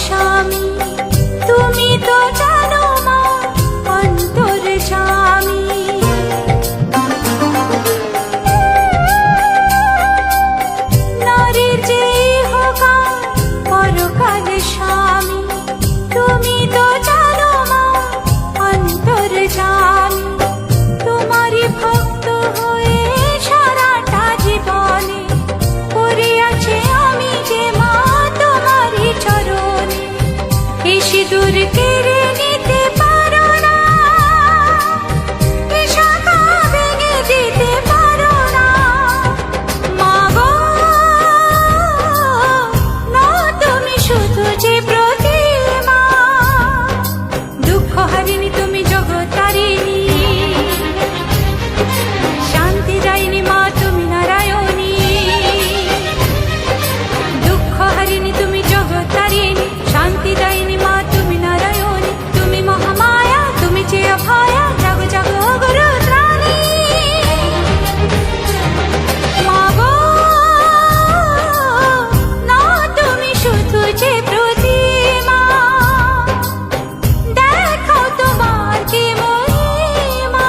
স্বামী তুমি তো জানো মা অন্তর্যামী, নারীর যে ইহকাল পরকাল স্বামী তুমি তো জানো মা অন্তর্যামী। তোমারই ভক্ত হয়ে সারাটা জীবনে পড়ে আছে আমি যে মা তোমারই চরণে। এই সিঁদুর কেড়ে নিতে পারো না, এই শাখা ভেঙে দিতে পারো না মা গো, না তুমি শুধু যে প্রতিমা। দুঃখ হারিনি তুমি জগত্তারিণী, শান্তি দায়িনী মা তুমি নারায়ণী। দুঃখ হারিনি তুমি জগত্তারিণী, শান্তি দায়িনী মা তুমি নারায়ণী। তুমি মহামায়া, তুমি যে অভয়া, জাগো জাগো গুরু ত্রাণী মা গো, না তুমি শুধু যে প্রতিমা। দেখো তোমার কি মহিমা।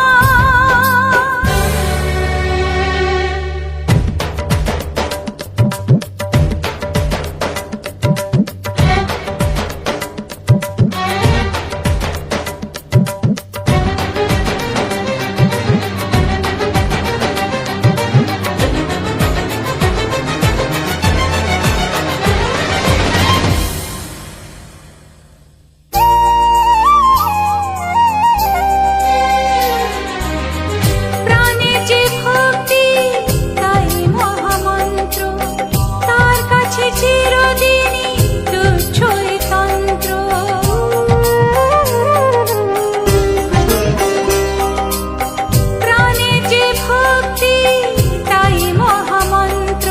প্রাণের যে ভক্তি তাই মহামন্ত্র, তার কাছে চিরদিনই তুচ্ছই তন্ত্র। প্রাণের যে ভক্তি তাই মহামন্ত্র,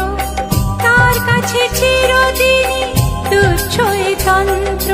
তার কাছে চিরদিনই তুচ্ছই তন্ত্র।